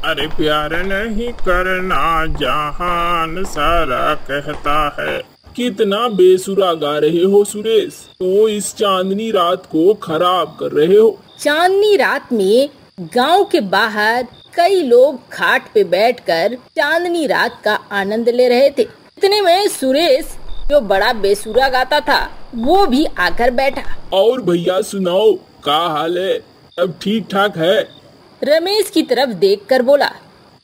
अरे प्यार नहीं करना जहान सारा कहता है। कितना बेसुरा गा रहे हो सुरेश, तो इस चांदनी रात को खराब कर रहे हो। चांदनी रात में गांव के बाहर कई लोग खाट पे बैठकर चांदनी रात का आनंद ले रहे थे। इतने में सुरेश, जो बड़ा बेसुरा गाता था, वो भी आकर बैठा। और भैया सुनाओ, क्या हाल है? अब ठीक ठाक है? रमेश की तरफ देखकर बोला।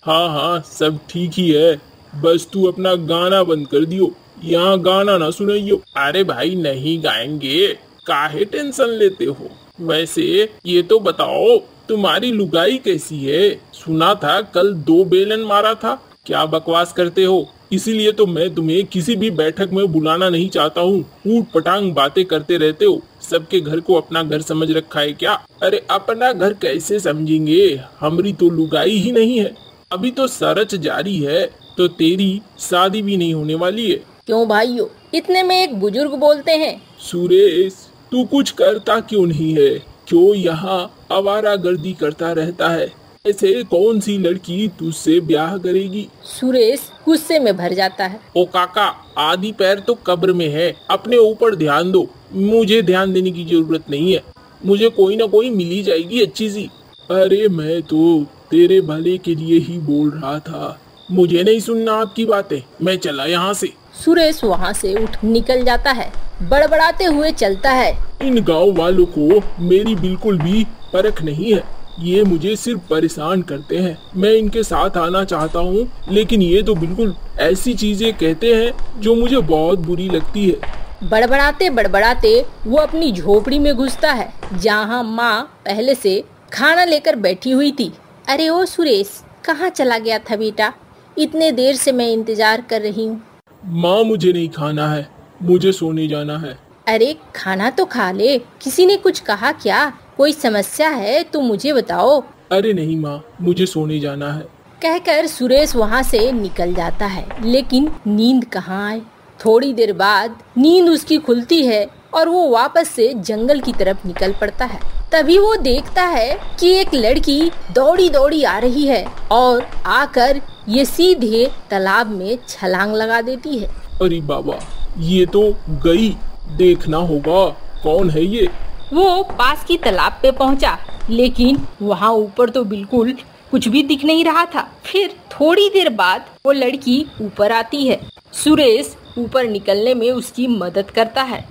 हाँ हाँ, सब ठीक ही है। बस तू अपना गाना बंद कर दियो, यहाँ गाना ना सुनाइयो। अरे भाई नहीं गाएंगे, काहे टेंशन लेते हो? वैसे ये तो बताओ, तुम्हारी लुगाई कैसी है? सुना था कल 2 बेलन मारा था। क्या बकवास करते हो? इसीलिए तो मैं तुम्हें किसी भी बैठक में बुलाना नहीं चाहता हूँ। ऊट पटांग बातें करते रहते हो। सबके घर को अपना घर समझ रखा है क्या? अरे अपना घर कैसे समझेंगे? हमारी तो लुगाई ही नहीं है। अभी तो सरच जारी है, तो तेरी शादी भी नहीं होने वाली है। क्यों भाइयों? इतने में एक बुजुर्ग बोलते हैं। सुरेश, तू कुछ करता क्यों नहीं है? क्यों यहाँ आवारागर्दी करता रहता है? ऐसे कौन सी लड़की तुझसे ब्याह करेगी? सुरेश गुस्से में भर जाता है। ओ काका, आधी पैर तो कब्र में है, अपने ऊपर ध्यान दो। मुझे ध्यान देने की जरूरत नहीं है, मुझे कोई ना कोई मिल ही जाएगी अच्छी सी। अरे मैं तो तेरे भले के लिए ही बोल रहा था, मुझे नहीं सुनना आपकी बातें। मैं चला यहाँ से। सुरेश वहाँ से उठ निकल जाता है, बड़बड़ाते हुए चलता है। इन गांव वालों को मेरी बिल्कुल भी परख नहीं है, ये मुझे सिर्फ परेशान करते हैं। मैं इनके साथ आना चाहता हूँ, लेकिन ये तो बिल्कुल ऐसी चीजें कहते हैं जो मुझे बहुत बुरी लगती है। बड़बड़ाते बड़बड़ाते वो अपनी झोपड़ी में घुसता है, जहाँ माँ पहले से खाना लेकर बैठी हुई थी। अरे ओ सुरेश, कहाँ चला गया था बेटा? इतने देर से मैं इंतजार कर रही हूँ। माँ मुझे नहीं खाना है, मुझे सोने जाना है। अरे खाना तो खा ले, किसी ने कुछ कहा क्या? कोई समस्या है तो मुझे बताओ। अरे नहीं माँ, मुझे सोने जाना है। कहकर सुरेश वहाँ से निकल जाता है, लेकिन नींद कहाँ आए। थोड़ी देर बाद नींद उसकी खुलती है और वो वापस से जंगल की तरफ निकल पड़ता है। तभी वो देखता है कि एक लड़की दौड़ी दौड़ी आ रही है और आकर ये सीधे तालाब में छलांग लगा देती है। अरे बाबा, ये तो गई, देखना होगा कौन है ये। वो पास की तालाब पे पहुंचा, लेकिन वहाँ ऊपर तो बिल्कुल कुछ भी दिख नहीं रहा था। फिर थोड़ी देर बाद वो लड़की ऊपर आती है। सुरेश ऊपर निकलने में उसकी मदद करता है।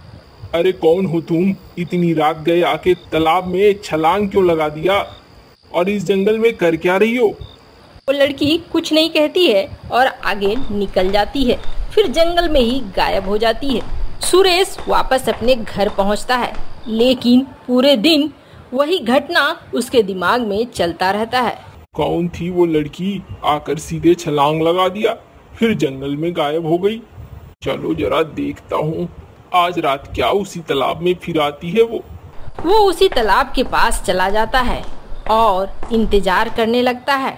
अरे कौन हो तुम? इतनी रात गए आके तालाब में छलांग क्यों लगा दिया? और इस जंगल में कर क्या रही हो? वो लड़की कुछ नहीं कहती है और आगे निकल जाती है, फिर जंगल में ही गायब हो जाती है। सुरेश वापस अपने घर पहुंचता है, लेकिन पूरे दिन वही घटना उसके दिमाग में चलता रहता है। कौन थी वो लड़की? आकर सीधे छलांग लगा दिया, फिर जंगल में गायब हो गई। चलो जरा देखता हूँ, आज रात क्या उसी तालाब में फिर आती है वो उसी तालाब के पास चला जाता है और इंतजार करने लगता है।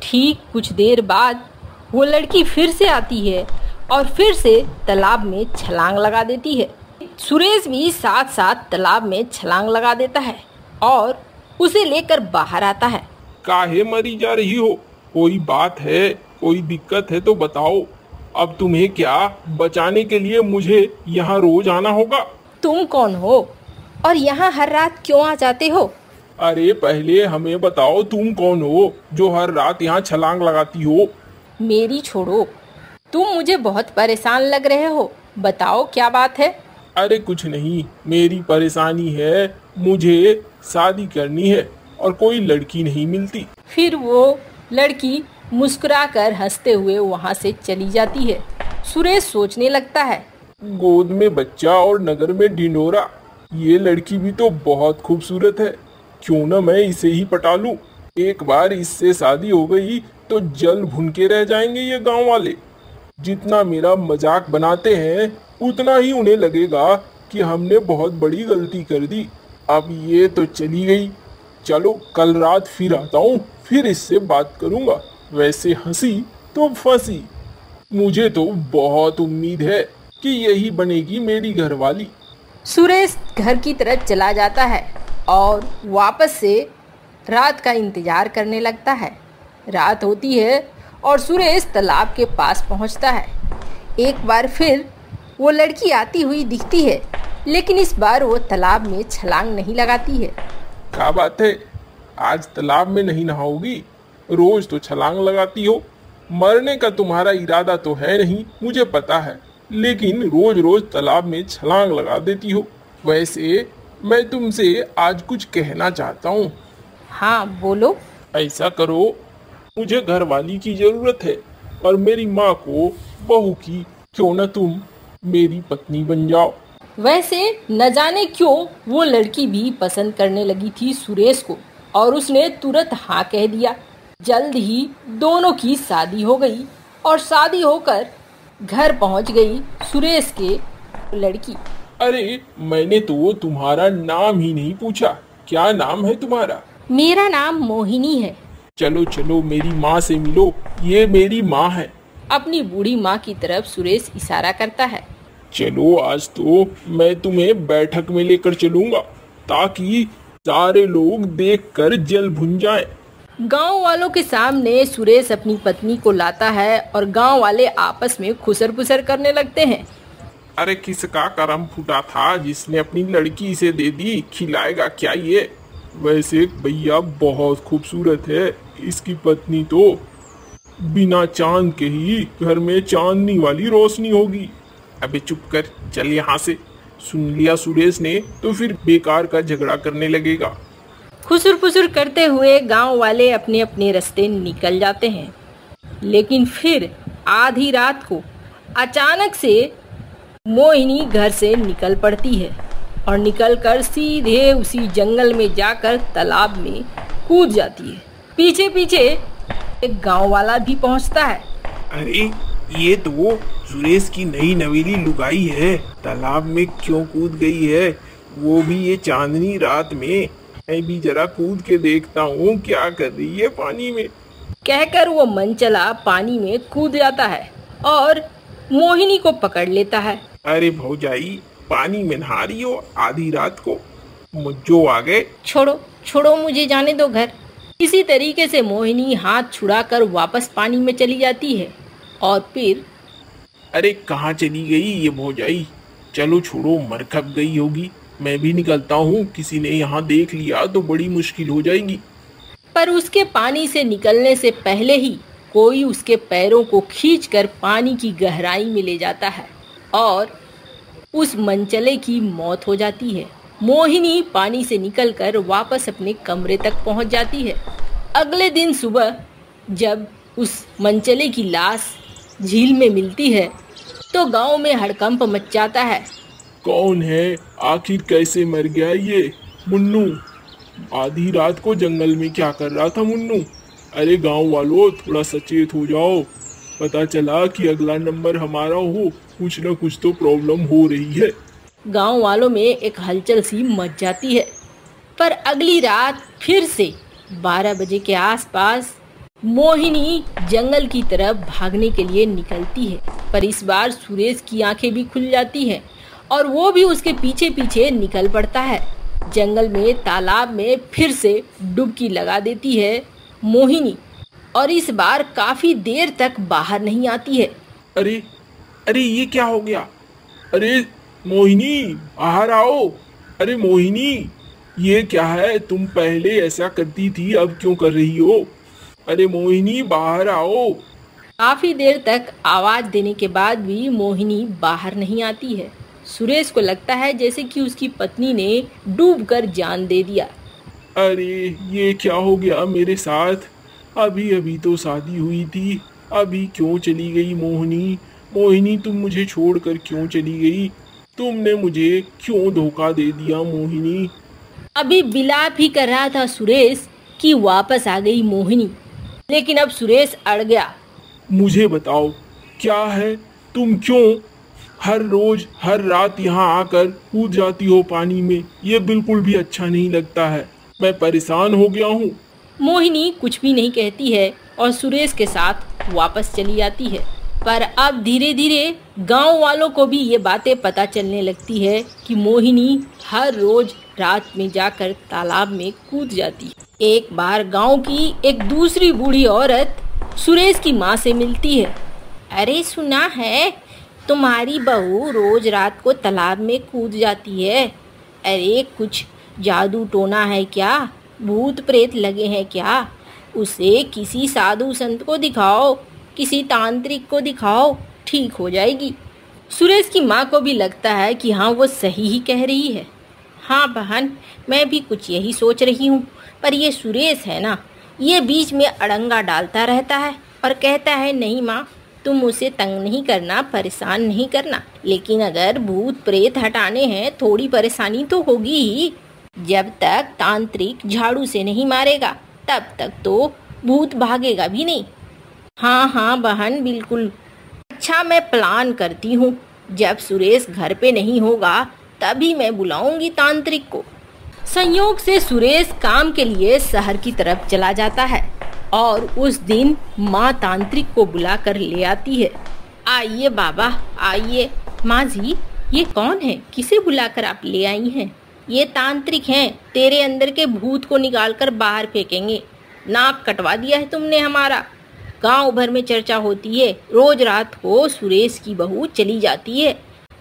ठीक कुछ देर बाद वो लड़की फिर से आती है और फिर से तालाब में छलांग लगा देती है। सुरेश भी साथ साथ तालाब में छलांग लगा देता है और उसे लेकर बाहर आता है। काहे मरी जा रही हो? कोई बात है, कोई दिक्कत है तो बताओ। अब तुम्हें क्या बचाने के लिए मुझे यहाँ रोज आना होगा? तुम कौन हो और यहाँ हर रात क्यों आ जाते हो? अरे पहले हमें बताओ, तुम कौन हो जो हर रात यहाँ छलांग लगाती हो? मेरी छोड़ो, तुम मुझे बहुत परेशान लग रहे हो। बताओ क्या बात है? अरे कुछ नहीं, मेरी परेशानी है, मुझे शादी करनी है और कोई लड़की नहीं मिलती। फिर वो लड़की मुस्कुराकर हंसते हुए वहाँ से चली जाती है। सुरेश सोचने लगता है, गोद में बच्चा और नगर में ढिंढोरा, ये लड़की भी तो बहुत खूबसूरत है। क्यों ना मैं इसे ही पटा लूं। एक बार इससे शादी हो गई तो जल भुनके रह जाएंगे ये गांव वाले। जितना मेरा मजाक बनाते हैं, उतना ही उन्हें लगेगा कि हमने बहुत बड़ी गलती कर दी। अब ये तो चली गई, चलो कल रात फिर आता हूँ, फिर इससे बात करूँगा। वैसे हंसी तो फंसी। मुझे तो बहुत उम्मीद है कि यही बनेगी मेरी घरवाली। सुरेश घर की तरफ चला जाता है और वापस से रात का इंतजार करने लगता है। रात होती है और सुरेश तालाब के पास पहुंचता है। एक बार फिर वो लड़की आती हुई दिखती है, लेकिन इस बार वो तालाब में छलांग नहीं लगाती है। क्या बात है, आज तालाब में नहीं नहाओगी? रोज तो छलांग लगाती हो। मरने का तुम्हारा इरादा तो है नहीं, मुझे पता है, लेकिन रोज रोज तालाब में छलांग लगा देती हो। वैसे मैं तुमसे आज कुछ कहना चाहता हूँ। हाँ बोलो। ऐसा करो, मुझे घर वाली की जरूरत है और मेरी माँ को बहू की। क्यों न तुम मेरी पत्नी बन जाओ। वैसे न जाने क्यों वो लड़की भी पसंद करने लगी थी सुरेश को और उसने तुरंत हाँ कह दिया। जल्द ही दोनों की शादी हो गई और शादी होकर घर पहुंच गई सुरेश के लड़की। अरे मैंने तो तुम्हारा नाम ही नहीं पूछा, क्या नाम है तुम्हारा? मेरा नाम मोहिनी है। चलो चलो मेरी माँ से मिलो, ये मेरी माँ है। अपनी बूढ़ी माँ की तरफ सुरेश इशारा करता है। चलो आज तो मैं तुम्हें बैठक में लेकर चलूंगा ताकि सारे लोग देखकर जल भुन जाएं। गांव वालों के सामने सुरेश अपनी पत्नी को लाता है और गांव वाले आपस में खुसर पुसर करने लगते हैं। अरे किसका करम फूटा था जिसने अपनी लड़की इसे दे दी, खिलाएगा क्या ये? वैसे भैया बहुत खूबसूरत है, इसकी पत्नी तो बिना चांद के ही घर में चांदनी वाली रोशनी होगी। अबे चुप कर, चल यहाँ से। सुन लिया सुरेश ने तो फिर बेकार का झगड़ा करने लगेगा। खुसुर फुसुर करते हुए गांव वाले अपने अपने रास्ते निकल जाते हैं, लेकिन फिर आधी रात को अचानक से मोहिनी घर से निकल पड़ती है और निकलकर सीधे उसी जंगल में जाकर तालाब में कूद जाती है। पीछे पीछे एक गांव वाला भी पहुंचता है। अरे ये तो सुरेश की नई नवेली लुगाई है, तालाब में क्यों कूद गई है, वो भी ये चांदनी रात में। मैं भी जरा कूद के देखता हूँ क्या कर रही है पानी में। कहकर वो मनचला पानी में कूद जाता है और मोहिनी को पकड़ लेता है। अरे भौजाई, पानी में नहा रही हो आधी रात को, मुझो आ गए। छोड़ो छोड़ो, मुझे जाने दो घर। इसी तरीके से मोहिनी हाथ छुड़ाकर वापस पानी में चली जाती है और फिर अरे कहाँ चली गई ये भौजाई? चलो छोड़ो, मरकब गई होगी, मैं भी निकलता हूँ, किसी ने यहाँ देख लिया तो बड़ी मुश्किल हो जाएगी। पर उसके पानी से निकलने से पहले ही कोई उसके पैरों को खींचकर पानी की गहराई में ले जाता है और उस मनचले की मौत हो जाती है। मोहिनी पानी से निकलकर वापस अपने कमरे तक पहुंच जाती है। अगले दिन सुबह जब उस मनचले की लाश झील में मिलती है तो गांव में हड़कंप मच जाता है। कौन है? आखिर कैसे मर गया ये मुन्नू? आधी रात को जंगल में क्या कर रहा था मुन्नू? अरे गांव वालों, थोड़ा सचेत हो जाओ, पता चला कि अगला नंबर हमारा हो, कुछ न कुछ तो प्रॉब्लम हो रही है। गांव वालों में एक हलचल सी मच जाती है। पर अगली रात फिर से 12 बजे के आसपास मोहिनी जंगल की तरफ भागने के लिए निकलती है। पर इस बार सुरेश की आंखें भी खुल जाती हैं और वो भी उसके पीछे पीछे निकल पड़ता है। जंगल में तालाब में फिर से डुबकी लगा देती है मोहिनी और इस बार काफी देर तक बाहर नहीं आती है। अरे अरे ये क्या हो गया? अरे मोहिनी, बाहर आओ। अरे मोहिनी, ये क्या है? तुम पहले ऐसा करती थी, अब क्यों कर रही हो? अरे मोहिनी, बाहर आओ। काफी देर तक आवाज देने के बाद भी मोहिनी बाहर नहीं आती है। सुरेश को लगता है जैसे कि उसकी पत्नी ने डूबकर जान दे दिया। अरे ये क्या हो गया मेरे साथ? अभी अभी तो शादी हुई थी, अभी क्यों चली गई मोहिनी? मोहिनी, तुम मुझे छोड़कर क्यों चली गई? तुमने मुझे क्यों धोखा दे दिया मोहिनी? अभी बिलाप ही कर रहा था सुरेश कि वापस आ गई मोहिनी, लेकिन अब सुरेश अड़ गया। मुझे बताओ क्या है? तुम क्यों हर रोज हर रात यहाँ आकर कूद जाती हो पानी में? ये बिल्कुल भी अच्छा नहीं लगता है, मैं परेशान हो गया हूँ। मोहिनी कुछ भी नहीं कहती है और सुरेश के साथ वापस चली जाती है। पर अब धीरे धीरे गांव वालों को भी ये बातें पता चलने लगती है कि मोहिनी हर रोज रात में जाकर तालाब में कूद जाती है। एक बार गांव की एक दूसरी बूढ़ी औरत सुरेश की माँ से मिलती है। अरे सुना है तुम्हारी बहू रोज रात को तालाब में कूद जाती है। अरे कुछ जादू टोना है क्या? भूत प्रेत लगे हैं क्या? उसे किसी साधु संत को दिखाओ, किसी तांत्रिक को दिखाओ, ठीक हो जाएगी। सुरेश की माँ को भी लगता है कि हाँ वो सही ही कह रही है। हाँ बहन, मैं भी कुछ यही सोच रही हूँ, पर ये सुरेश है ना, ये बीच में अड़ंगा डालता रहता है और कहता है नहीं माँ, तुम उसे तंग नहीं करना, परेशान नहीं करना। लेकिन अगर भूत प्रेत हटाने हैं थोड़ी परेशानी तो होगी ही। जब तक तांत्रिक झाड़ू से नहीं मारेगा तब तक तो भूत भागेगा भी नहीं। हाँ हाँ बहन, बिल्कुल। अच्छा मैं प्लान करती हूँ, जब सुरेश घर पे नहीं होगा तभी मैं बुलाऊंगी तांत्रिक को। संयोग से सुरेश काम के लिए शहर की तरफ चला जाता है और उस दिन माँ तांत्रिक को बुला कर ले आती है। आइए बाबा आइए। माँ जी ये कौन है, किसे बुलाकर आप ले आई हैं? ये तांत्रिक हैं, तेरे अंदर के भूत को निकाल कर बाहर फेंकेंगे। नाक कटवा दिया है तुमने हमारा। गांव भर में चर्चा होती है, रोज रात को सुरेश की बहू चली जाती है,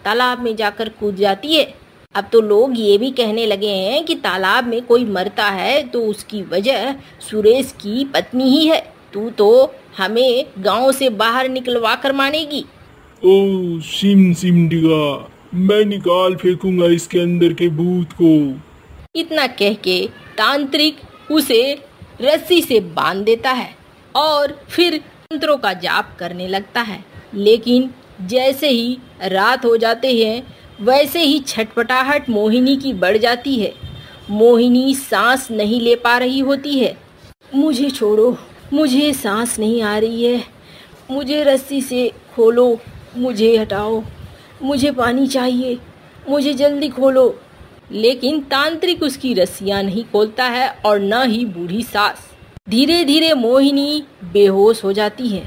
तालाब में जाकर कूद जाती है। अब तो लोग ये भी कहने लगे हैं कि तालाब में कोई मरता है तो उसकी वजह सुरेश की पत्नी ही है। तू तो हमें गांव से बाहर निकलवा कर मानेगी। ओ सिम सिम डिगा, मैं निकाल फेंकूंगा इसके अंदर के भूत को। इतना कह के तांत्रिक उसे रस्सी से बांध देता है और फिर मंत्रों का जाप करने लगता है। लेकिन जैसे ही रात हो जाते हैं वैसे ही छटपटाहट मोहिनी की बढ़ जाती है। मोहिनी सांस नहीं ले पा रही होती है। मुझे छोड़ो, मुझे सांस नहीं आ रही है, मुझे रस्सी से खोलो, मुझे हटाओ, मुझे पानी चाहिए, मुझे जल्दी खोलो। लेकिन तांत्रिक उसकी रस्सियां नहीं खोलता है और न ही बूढ़ी सास। धीरे धीरे मोहिनी बेहोश हो जाती है।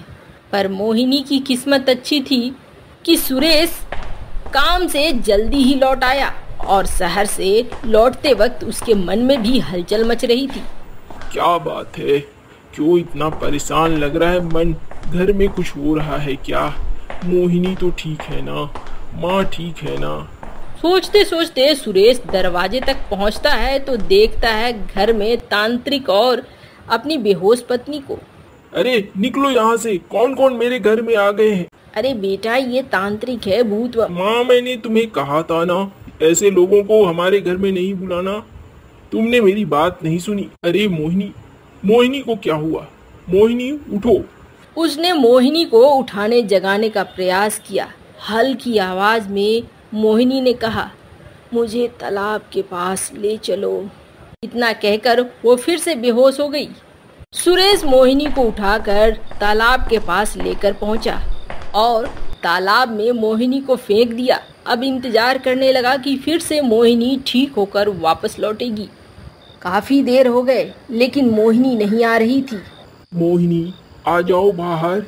पर मोहिनी की किस्मत अच्छी थी कि सुरेश काम से जल्दी ही लौट आया और शहर से लौटते वक्त उसके मन में भी हलचल मच रही थी। क्या बात है, क्यों इतना परेशान लग रहा है मन? घर में कुछ हो रहा है क्या? मोहिनी तो ठीक है ना, माँ ठीक है ना? सोचते सोचते सुरेश दरवाजे तक पहुंचता है तो देखता है घर में तांत्रिक और अपनी बेहोश पत्नी को। अरे निकलो यहाँ से, कौन कौन मेरे घर में आ गए हैं? अरे बेटा ये तांत्रिक है, भूत। माँ मैंने तुम्हें कहा था ना ऐसे लोगों को हमारे घर में नहीं बुलाना, तुमने मेरी बात नहीं सुनी। अरे मोहिनी, मोहिनी को क्या हुआ? मोहिनी उठो। उसने मोहिनी को उठाने जगाने का प्रयास किया। हल्की आवाज में मोहिनी ने कहा, मुझे तालाब के पास ले चलो। इतना कहकर वो फिर से बेहोश हो गई। सुरेश मोहिनी को उठाकर तालाब के पास लेकर पहुंचा और तालाब में मोहिनी को फेंक दिया। अब इंतजार करने लगा कि फिर से मोहिनी ठीक होकर वापस लौटेगी। काफी देर हो गए लेकिन मोहिनी नहीं आ रही थी। मोहिनी आ जाओ बाहर,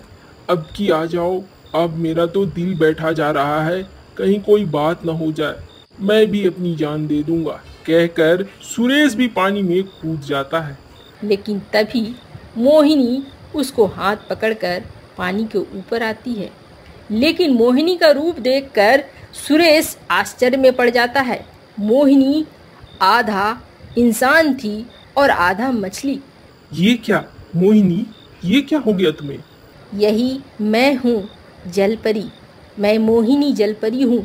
अब की आ जाओ। अब मेरा तो दिल बैठा जा रहा है, कहीं कोई बात न हो जाए, मैं भी अपनी जान दे दूंगा, कहकर सुरेश भी पानी में कूद जाता है। लेकिन तभी मोहिनी उसको हाथ पकड़कर पानी के ऊपर आती है। लेकिन मोहिनी का रूप देखकर सुरेश आश्चर्य में पड़ जाता है। मोहिनी आधा इंसान थी और आधा मछली। ये क्या मोहिनी, ये क्या हो गया तुम्हें? यही मैं हूँ जलपरी, मैं मोहिनी जलपरी हूँ।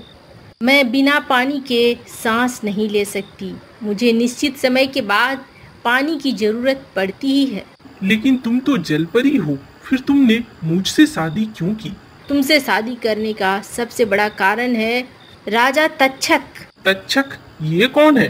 मैं बिना पानी के सांस नहीं ले सकती, मुझे निश्चित समय के बाद पानी की जरूरत पड़ती ही है। लेकिन तुम तो जलपरी हो, फिर तुमने मुझसे शादी क्यों की? तुमसे शादी करने का सबसे बड़ा कारण है राजा तक्षक। तक्षक, ये कौन है?